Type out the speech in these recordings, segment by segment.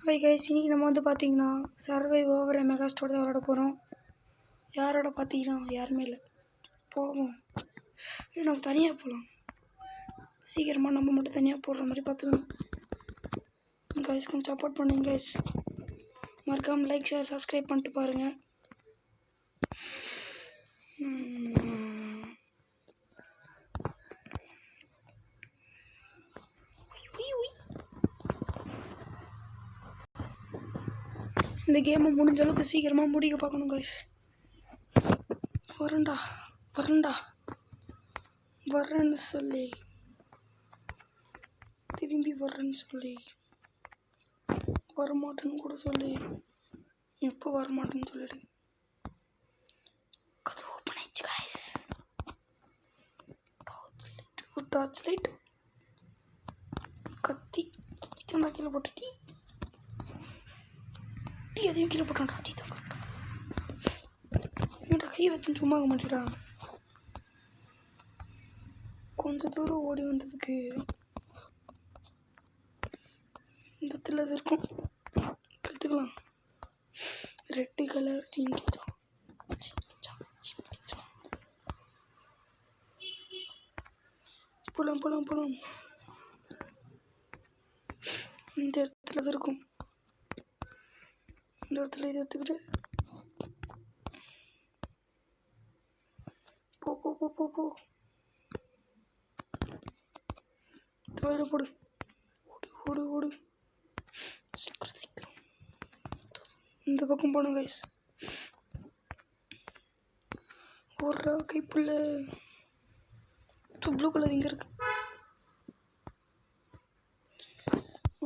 Hi guys, இன்னைக்கு நம்ம வந்து பார்த்தீங்கன்னா சர்வைவ் ஓவர் மெகா ஸ்டோர் தான் விளாட போகிறோம். யாரோட பார்த்தீங்கன்னா யாருமே இல்லை. போவோம், இல்லை நம்ம தனியாக போகலாம். சீக்கிரமாக நம்ம மட்டும் தனியாக போடுற மாதிரி பார்த்துக்கணும். கைஸ் கொஞ்சம் சப்போர்ட் பண்ணுங்க கைஸ். மறக்காமல் லைக் ஷேர் சப்ஸ்கிரைப் பண்ணிட்டு பாருங்கள். இந்த கேமை முடிஞ்ச அளவுக்கு சீக்கிரமாக முடிக்க பார்க்கணும் கைஸ். வரேன்னு சொல்லி திரும்பி வர்றேன்னு சொல்லி வரமாட்டேன்னு கூட சொல்லி எப்போ வரமாட்டேன்னு சொல்லிடு. கதை ஓப்பன் ஆயிடுச்சு கைஸ். டார்ச் லைட் கத்தி நான் கீழே போட்டு அதையும் கீழே போட்டான். டீ தான் கரெக்டாக கையை வச்சு சும்மா ஆக மாட்டேடா. கொஞ்ச தூரம் ஓடி வந்ததுக்கு இந்த இடத்துல அது இருக்கும், எடுத்துக்கலாம். ரெட்டு கலர் சிங்கிச்சான். புலம் இந்த இடத்துல அது இருக்கும். இந்த இடத்துல இது எடுத்துக்கிட்டு போ தவையில போடு. ஓடு சீக்கிரம் இந்த பக்கம் போனோம் கைஸ். ஒரு கைப்புள்ள ப்ளூ கலர் இங்கே இருக்கு.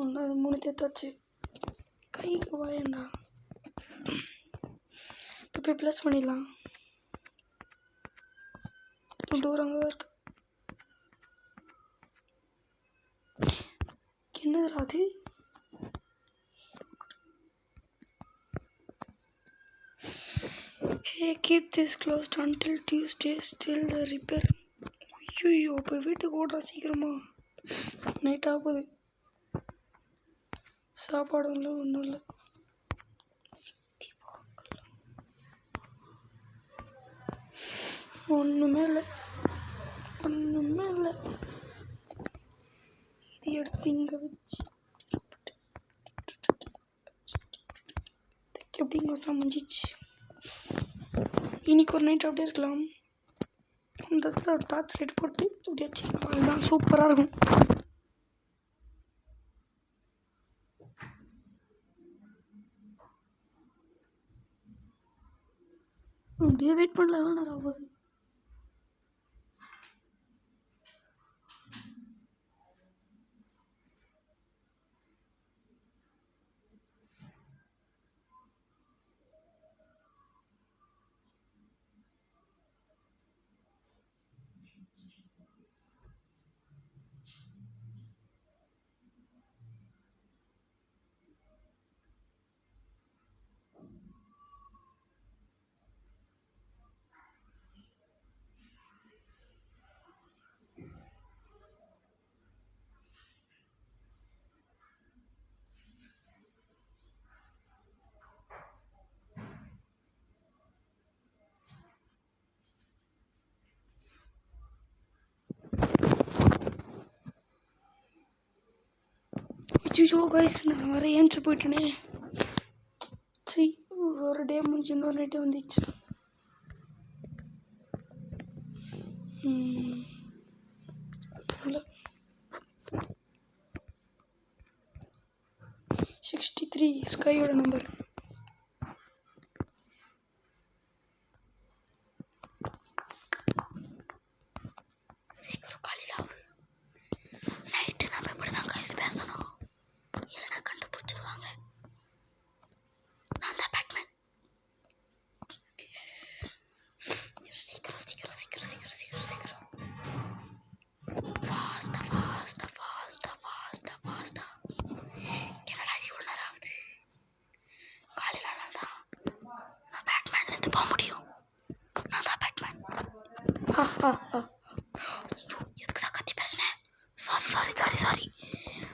ஒன்றா 3 தேத்தாச்சு. கைக்கு வாயண்டா. இப்போ போய் ப்ளஸ் பண்ணிடலாம். டோர் அங்கே தான் இருக்கு. என்னதுடா அது? Hey, keep this closed until Tuesday. Still the repair. ஐயோ, இப்போ வீட்டுக்கு ஓடுறா சீக்கிரமா. நைட் ஆகுது. சாப்பாடும் இல்லை, ஒன்றும் இல்லை. ஒன்றுமே இல்லை. இது எடுத்து இங்கே வச்சு எப்படிங்க முடிஞ்சிச்சு. இன்னைக்கு ஒரு நைட் அப்படியே இருக்கலாம். அந்த இடத்துல ஒரு டார்ச் லைட் போட்டு அப்படியே அதுதான் சூப்பராக இருக்கும். அப்படியே வெயிட் பண்ணல வேணாம் ஆகுது. ஐயோ கைஸ், நான் வர ஏஞ்சி போயிட்டேனே. சரி, ஒரு டே முடிஞ்சு இன்னொரு நைட்டே வந்துச்சு. இல்லை 63 ஸ்கையோட நம்பர். எதுக்குடா கத்தி பேசுனேன்? சாரி.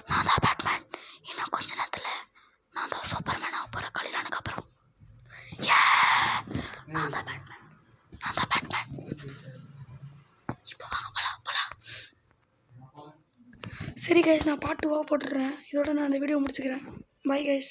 நான் தான் பேட்மேன். இன்னும் கொஞ்ச நேரத்தில் நான் நான் தான் பேட்மேன். இப்போ வாங்க போலாம். சரி கைஸ், நான் பார்ட் 2 போட்டுடுறேன். இதோட நான் இந்த வீடியோ முடிச்சுக்கிறேன். Bye guys.